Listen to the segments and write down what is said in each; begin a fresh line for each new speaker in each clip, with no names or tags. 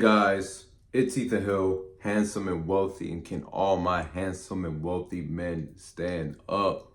Guys, it's Ethan Hill, handsome and wealthy, and can all my handsome and wealthy men stand up?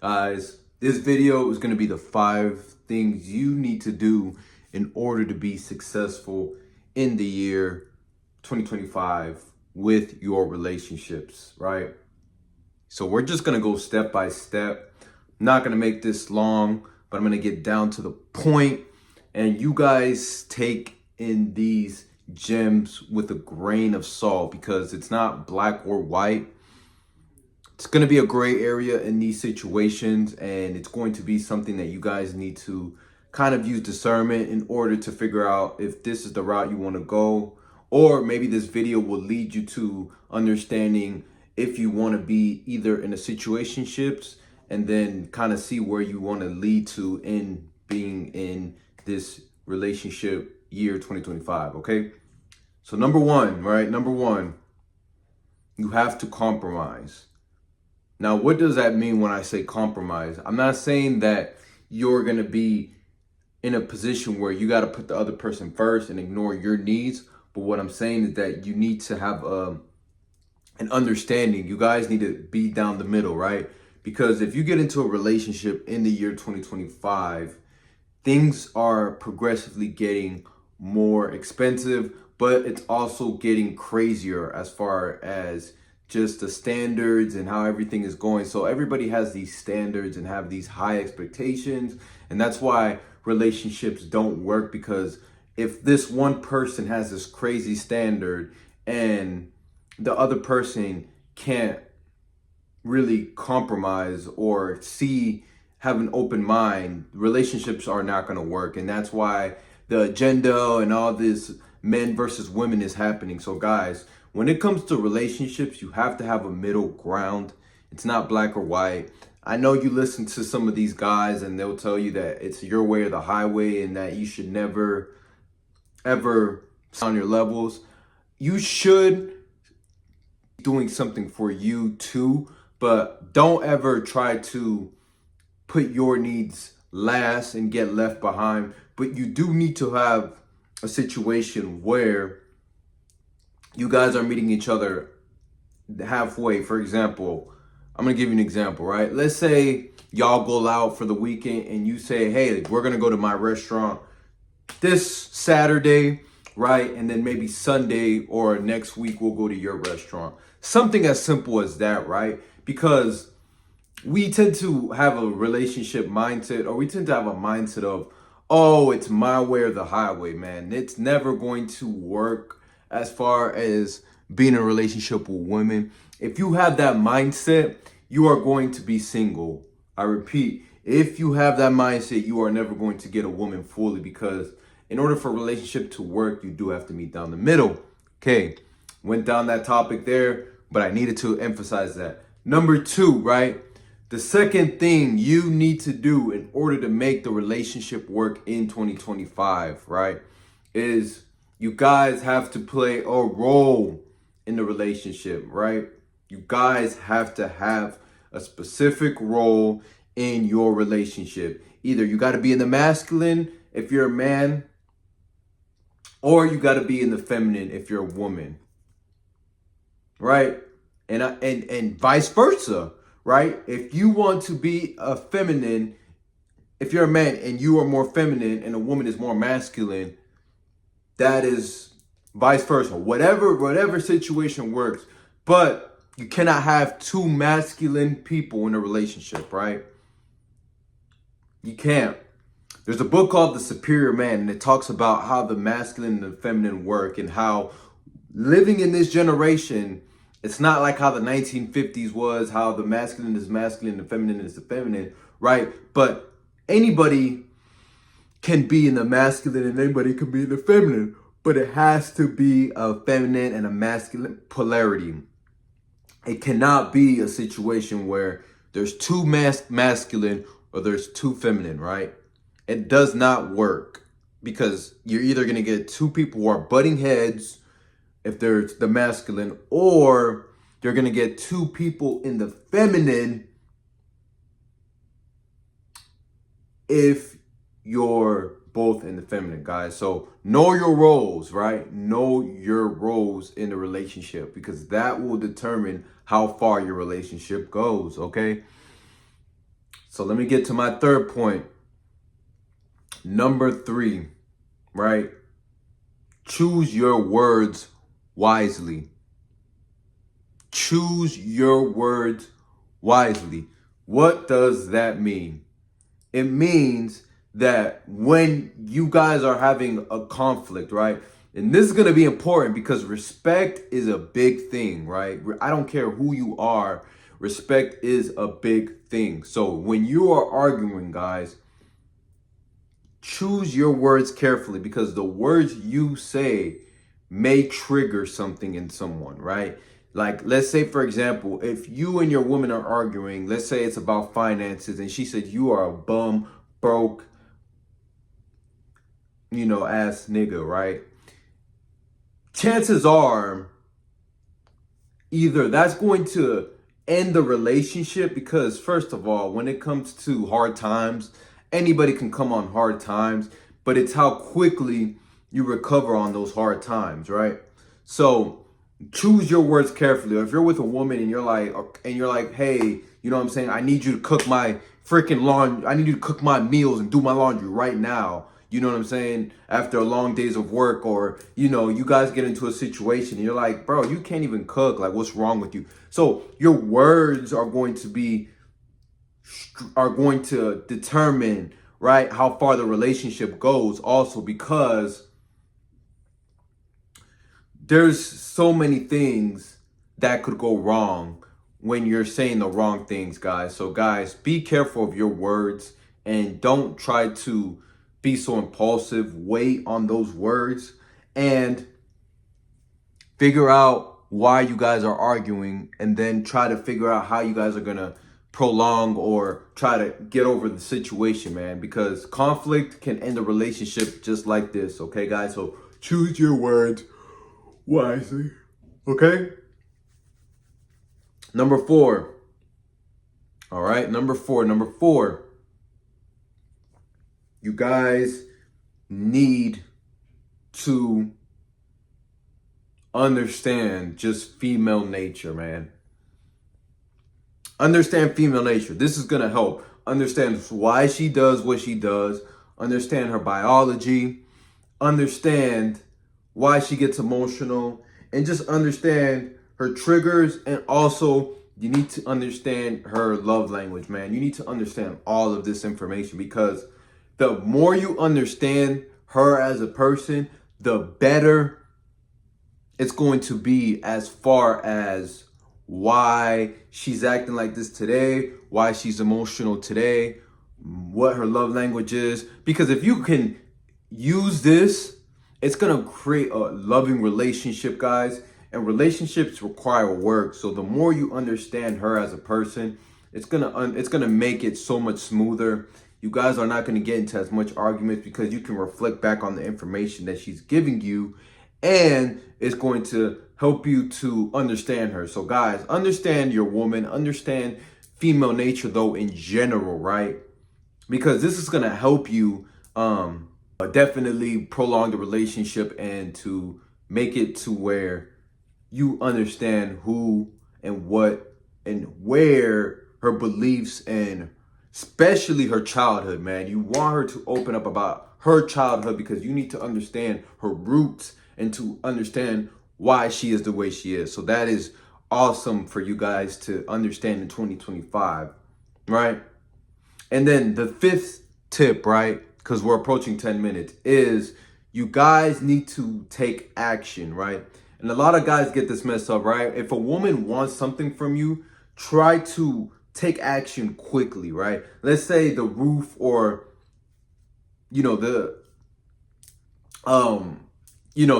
Guys, this video is going to be the 5 things you need to do in order to be successful in the year 2025 with your relationships, right? So we're just going to go step by step. I'm not going to make this long, but I'm going to get down to the point, and you guys take in these gems with a grain of salt because it's not black or white. It's going to be a gray area in these situations, and it's going to be something that you guys need to kind of use discernment in order to figure out if this is the route you want to go, or maybe this video will lead you to understanding if you want to be either in a situationships and then kind of see where you want to lead to in being in this relationship year 2025. Okay, so number one, you have to compromise. Now, what does that mean when I say compromise? I'm not saying that you're going to be in a position where you got to put the other person first and ignore your needs. But what I'm saying is that you need to have an understanding. You guys need to be down the middle, right? Because if you get into a relationship in the year 2025, things are progressively getting more expensive, but it's also getting crazier as far as just the standards and how everything is going. So everybody has these standards and have these high expectations. And that's why relationships don't work, because if this one person has this crazy standard and the other person can't really compromise or have an open mind, relationships are not going to work. And that's why the agenda and all this men versus women is happening. So guys, when it comes to relationships, you have to have a middle ground. It's not black or white. I know you listen to some of these guys and they'll tell you that it's your way or the highway and that you should never, ever on your levels. You should be doing something for you too, but don't ever try to put your needs last and get left behind. But you do need to have a situation where you guys are meeting each other halfway. For example, I'm going to give you an example, right? Let's say y'all go out for the weekend and you say, hey, we're going to go to my restaurant this Saturday, right? And then maybe Sunday or next week we'll go to your restaurant. Something as simple as that, right? Because we tend to have a relationship mindset, or we tend to have a mindset of, oh, it's my way or the highway, man. It's never going to work as far as being in a relationship with women. If you have that mindset, you are going to be single. I repeat, if you have that mindset, you are never going to get a woman fully, because in order for a relationship to work, you do have to meet down the middle. Okay, went down that topic there, but I needed to emphasize that. Number 2, right? The second thing you need to do in order to make the relationship work in 2025, right, is you guys have to play a role in the relationship, right? You guys have to have a specific role in your relationship. Either you got to be in the masculine if you're a man, or you got to be in the feminine if you're a woman, right? And vice versa, right? If you want to be a feminine, if you're a man and you are more feminine and a woman is more masculine, that is vice versa. Whatever situation works, but you cannot have two masculine people in a relationship, right? You can't. There's a book called The Superior Man, and it talks about how the masculine and the feminine work, and how living in this generation, it's not like how the 1950s was, how the masculine is masculine and the feminine is the feminine, right? But anybody can be in the masculine and anybody can be in the feminine, but it has to be a feminine and a masculine polarity. It cannot be a situation where there's two masculine or there's two feminine, right? It does not work, because you're either going to get two people who are butting heads if there's the masculine, or you're going to get two people in the feminine if you're both in the feminine, guys. So know your roles, right? Know your roles in the relationship, because that will determine how far your relationship goes, okay? So let me get to my third point. Number 3, right? Choose your words wisely. Choose your words wisely. What does that mean? It means that when you guys are having a conflict, right? And this is going to be important because respect is a big thing, right? I don't care who you are. Respect is a big thing. So when you are arguing, guys, choose your words carefully, because the words you say may trigger something in someone, right? Like, let's say, for example, if you and your woman are arguing, let's say it's about finances, and she said, you are a bum, broke, ass nigga, right? Chances are either that's going to end the relationship, because first of all, when it comes to hard times, anybody can come on hard times, but it's how quickly you recover on those hard times, right? So choose your words carefully. Or if you're with a woman and you're like, hey, you know what I'm saying? I need you to cook my freaking laundry. I need you to cook my meals and do my laundry right now. You know what I'm saying? After a long days of work, or, you guys get into a situation and you're like, bro, you can't even cook. Like, what's wrong with you? So your words are going to determine, right, how far the relationship goes, also because there's so many things that could go wrong when you're saying the wrong things, guys. So guys, be careful of your words and don't try to be so impulsive. Wait on those words and figure out why you guys are arguing, and then try to figure out how you guys are going to prolong or try to get over the situation, man, because conflict can end a relationship just like this. Okay, guys? So choose your words wisely. Okay? Number 4. All right, number four. You guys need to understand just female nature, man. Understand female nature. This is going to help. Understand why she does what she does. Understand her biology. Understand why she gets emotional. And just understand her triggers. And also, you need to understand her love language, man. You need to understand all of this information, because the more you understand her as a person, the better it's going to be as far as why she's acting like this today, why she's emotional today, what her love language is. Because if you can use this, it's going to create a loving relationship, guys. And relationships require work. So the more you understand her as a person, it's going to make it so much smoother. You guys are not going to get into as much arguments, because you can reflect back on the information that she's giving you, and it's going to help you to understand her. So guys, understand your woman, understand female nature though in general, right? Because this is going to help you definitely prolong the relationship and to make it to where you understand who and what and where her beliefs, and especially her childhood, man. You want her to open up about her childhood, because you need to understand her roots and to understand why she is the way she is. So that is awesome for you guys to understand in 2025, right? And then the 5th tip, right, because we're approaching 10 minutes, is you guys need to take action, right? And a lot of guys get this messed up, right? If a woman wants something from you, try to take action quickly, right? Let's say the roof, or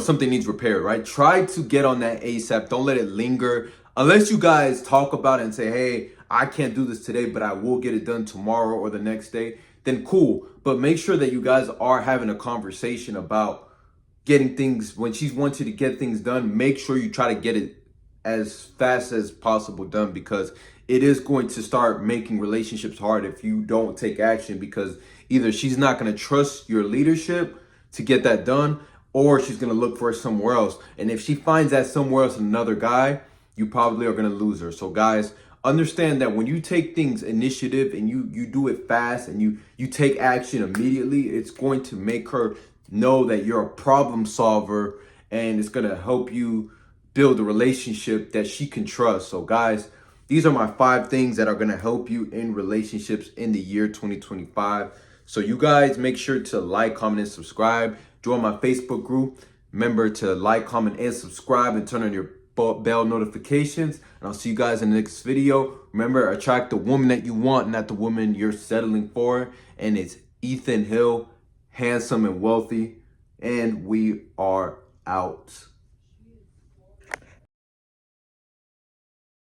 something needs repaired, right? Try to get on that ASAP. Don't let it linger. Unless you guys talk about it and say, hey, I can't do this today, but I will get it done tomorrow or the next day, then cool. But make sure that you guys are having a conversation about getting things, when she wants you to get things done, make sure you try to get it as fast as possible done, because it is going to start making relationships hard if you don't take action, because either she's not going to trust your leadership to get that done, or she's going to look for it somewhere else. And if she finds that somewhere else in another guy, you probably are going to lose her. So guys, understand that when you take things initiative and you do it fast and you take action immediately, it's going to make her know that you're a problem solver, and it's going to help you build a relationship that she can trust. So guys, these are my 5 things that are going to help you in relationships in the year 2025. So you guys make sure to like, comment, and subscribe. Join my Facebook group. Remember to like, comment, and subscribe, and turn on your bell notifications. And I'll see you guys in the next video. Remember, attract the woman that you want, not the woman you're settling for. And it's Ethan Hill, handsome and wealthy. And we are out.